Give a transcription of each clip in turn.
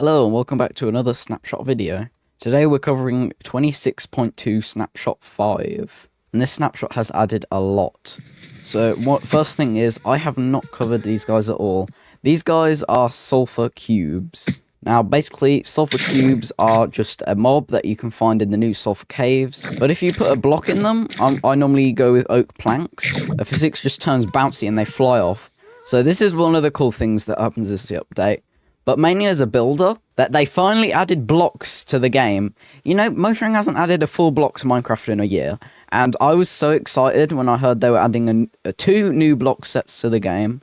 Hello and welcome back to another Snapshot video. Today we're covering 26.2 Snapshot 5, and this snapshot has added a lot. So first thing is, I have not covered these guys at all. These guys are sulfur cubes. Now basically, sulfur cubes are just a mob that you can find in the new sulfur caves, but if you put a block in them, I normally go with oak planks. The physics just turns bouncy and they fly off. So this is one of the cool things that happens in this update. But mainly as a builder, that they finally added blocks to the game. You know, Mojang hasn't added a full block to Minecraft in a year, and I was so excited when I heard they were adding two new block sets to the game,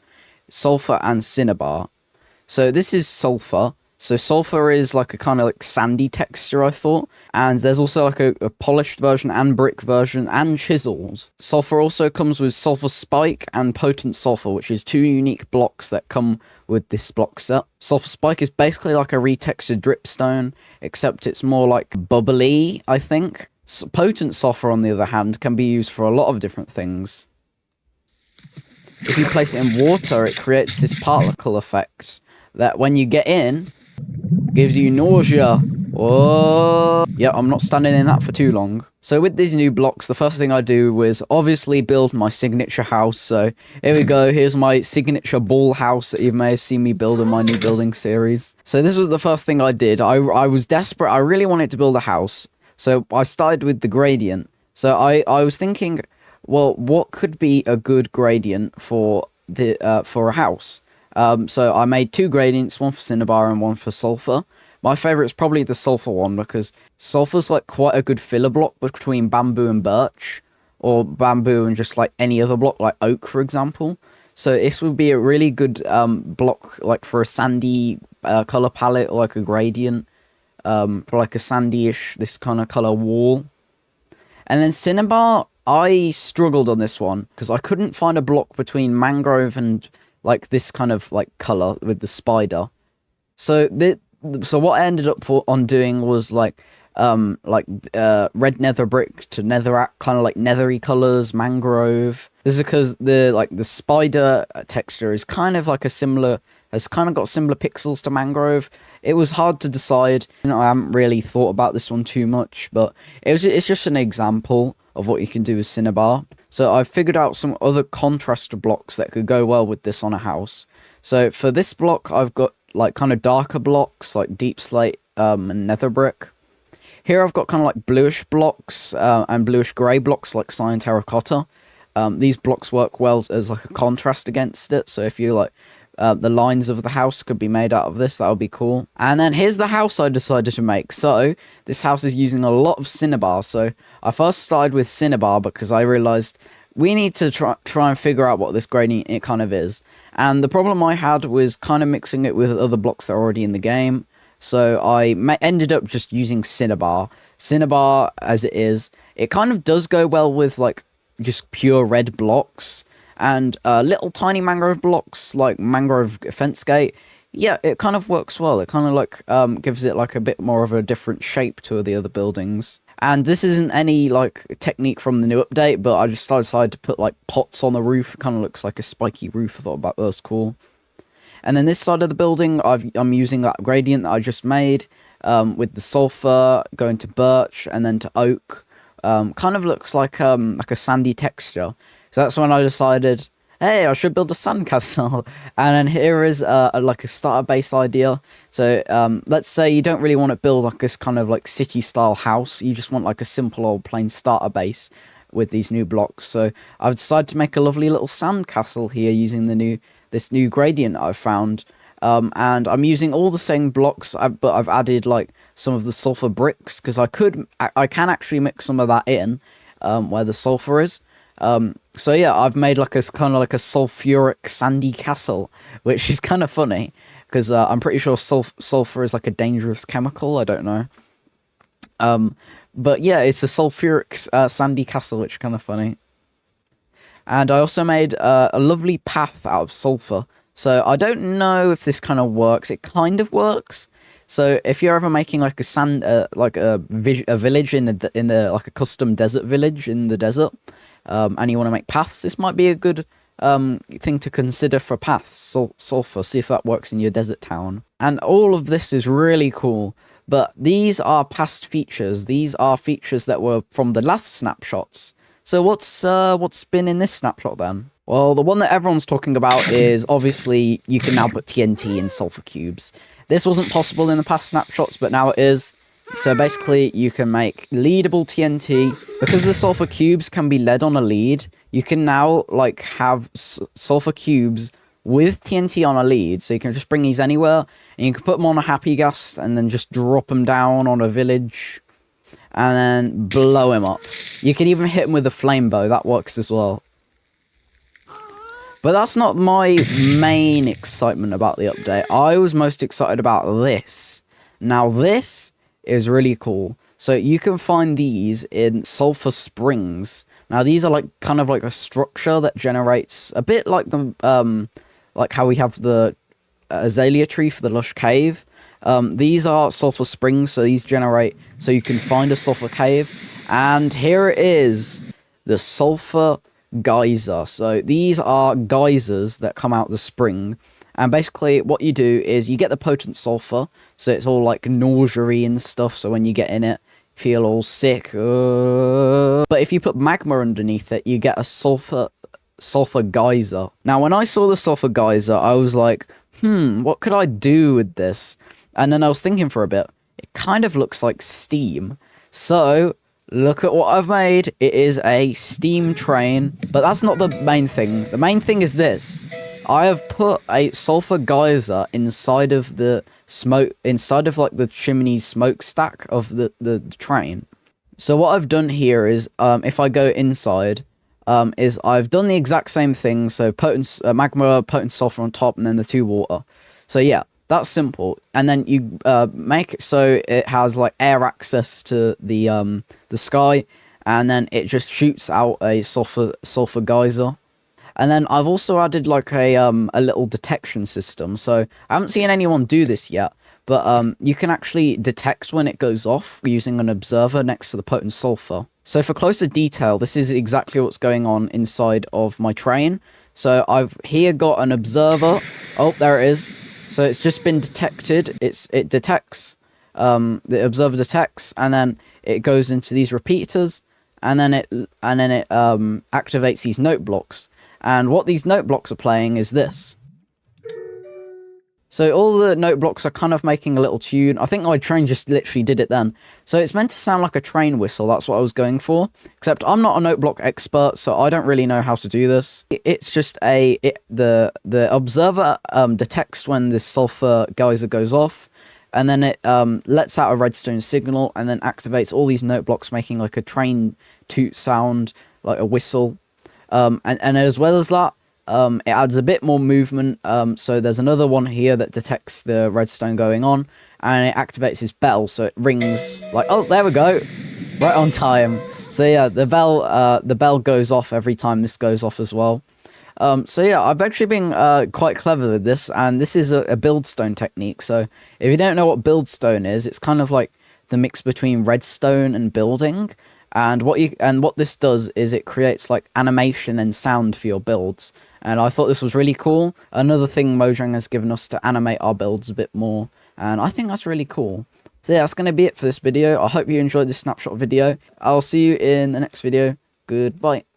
Sulfur and Cinnabar. So this is Sulfur. So Sulfur is like a kind of like sandy texture, I thought. And there's also like a polished version and brick version and chiseled. Sulfur also comes with Sulfur Spike and Potent Sulfur, which is two unique blocks that come with this block set. Sulfur Spike is basically like a retextured dripstone, except it's more like bubbly, I think. Potent Sulfur, on the other hand, can be used for a lot of different things. If you place it in water, it creates this particle effect that when you get in, gives you nausea. Oh, yeah, I'm not standing in that for too long. So with these new blocks, the first thing I do was obviously build my signature house. So here we go. Here's my signature ball house that you may have seen me build in my new building series. So this was the first thing I did. I was desperate. I really wanted to build a house. So I started with the gradient. So I was thinking, well, what could be a good gradient for a house? So I made two gradients, one for Cinnabar and one for Sulfur. My favourite is probably the Sulfur one, because Sulfur's like quite a good filler block between bamboo and birch, or bamboo and just like any other block, like oak, for example. So this would be a really good block like for a sandy colour palette, or like a gradient, for like a sandy-ish, this kind of colour wall. And then Cinnabar, I struggled on this one, because I couldn't find a block between mangrove and like this kind of like colour with the spider. So what I ended up on doing was like red nether brick to netherrack, kind of like nethery colours, mangrove. This is because the spider texture is kind of like has kind of got similar pixels to mangrove. It was hard to decide. You know, I haven't really thought about this one too much, but it's just an example of what you can do with Cinnabar. So I've figured out some other contrast blocks that could go well with this on a house. So for this block, I've got like kind of darker blocks like deep slate and nether brick. Here I've got kind of like bluish blocks and bluish grey blocks like cyan terracotta. These blocks work well as like a contrast against it. So if you like the lines of the house could be made out of this, that would be cool. And then here's the house I decided to make. So this house is using a lot of Cinnabar. So I first started with Cinnabar because I realized we need to try and figure out what this gradient it kind of is. And the problem I had was kind of mixing it with other blocks that are already in the game. So I ended up just using Cinnabar. Cinnabar, as it is, it kind of does go well with like just pure red blocks. And little tiny mangrove blocks, like mangrove fence gate, yeah, it kind of works well. It kind of like gives it like a bit more of a different shape to the other buildings. And this isn't any like technique from the new update, but I just decided to put like pots on the roof. It kind of looks like a spiky roof. I thought that was cool. And then this side of the building, I'm using that gradient that I just made with the sulfur going to birch and then to oak. Kind of looks like a sandy texture. So that's when I decided, hey, I should build a sandcastle. And then here is like a starter base idea. So let's say you don't really want to build like this kind of like city style house. You just want like a simple old plain starter base with these new blocks. So I've decided to make a lovely little sandcastle here using this new gradient I've found. And I'm using all the same blocks, but I've added like some of the sulfur bricks, because I can actually mix some of that in where the sulfur is. So yeah, I've made like a kind of like a sulfuric sandy castle, which is kind of funny because I'm pretty sure sulfur is like a dangerous chemical. I don't know. But yeah, it's a sulfuric sandy castle, which is kind of funny. And I also made a lovely path out of sulfur. So I don't know if this kind of works. It kind of works. So if you're ever making like a village in the like a custom desert village in the desert, and you want to make paths, this might be a good thing to consider for paths, sulfur, see if that works in your desert town. And all of this is really cool, but these are past features. These are features that were from the last snapshots. So what's been in this snapshot then? Well, the one that everyone's talking about is obviously you can now put TNT in sulfur cubes. This wasn't possible in the past snapshots, but now it is. So basically, you can make leadable TNT. Because the sulfur cubes can be led on a lead, you can now, like, have sulfur cubes with TNT on a lead. So you can just bring these anywhere, and you can put them on a happy gas, and then just drop them down on a village, and then blow him up. You can even hit him with a flame bow. That works as well. But that's not my main excitement about the update. I was most excited about this. Now, this is really cool. So you can find these in sulfur springs. Now these are like kind of like a structure that generates a bit like the like how we have the azalea tree for the lush cave. These are sulfur springs, so these generate so you can find a sulfur cave. And here it is, the sulfur geyser. So these are geysers that come out the spring. And basically what you do is you get the potent sulfur, so it's all like nausea-y and stuff, so when you get in it, you feel all sick. But if you put magma underneath it, you get a sulfur geyser. Now when I saw the sulfur geyser, I was like, what could I do with this? And then I was thinking for a bit, it kind of looks like steam. So look at what I've made. It is a steam train, but that's not the main thing. The main thing is this. I have put a sulfur geyser inside of the smoke, inside of like the chimney smokestack of the train. So what I've done here is, if I go inside, is I've done the exact same thing. So potent magma, potent sulfur on top, and then the 2 water. So yeah, that's simple. And then you make it so it has like air access to the sky, and then it just shoots out a sulfur geyser. And then I've also added like a little detection system. So I haven't seen anyone do this yet, but you can actually detect when it goes off using an observer next to the potent sulfur. So for closer detail, this is exactly what's going on inside of my train. So I've here got an observer. Oh, there it is. So it's just been detected. It detects, the observer detects, and then it goes into these repeaters, and then it activates these note blocks. And what these note blocks are playing is this. So all the note blocks are kind of making a little tune. I think my train just literally did it then. So it's meant to sound like a train whistle. That's what I was going for. Except I'm not a note block expert, so I don't really know how to do this. It's just the observer detects when this sulfur geyser goes off, and then it lets out a redstone signal, and then activates all these note blocks, making like a train toot sound, like a whistle. And as well as that, it adds a bit more movement. So there's another one here that detects the redstone going on, and it activates his bell, so it rings like, oh, there we go, right on time. So yeah, the bell goes off every time this goes off as well. So yeah, I've actually been quite clever with this, and this is a buildstone technique. So if you don't know what buildstone is, it's kind of like the mix between redstone and building. And what this does is it creates like animation and sound for your builds. And I thought this was really cool. Another thing Mojang has given us to animate our builds a bit more. And I think that's really cool. So yeah, that's going to be it for this video. I hope you enjoyed this snapshot video. I'll see you in the next video. Goodbye.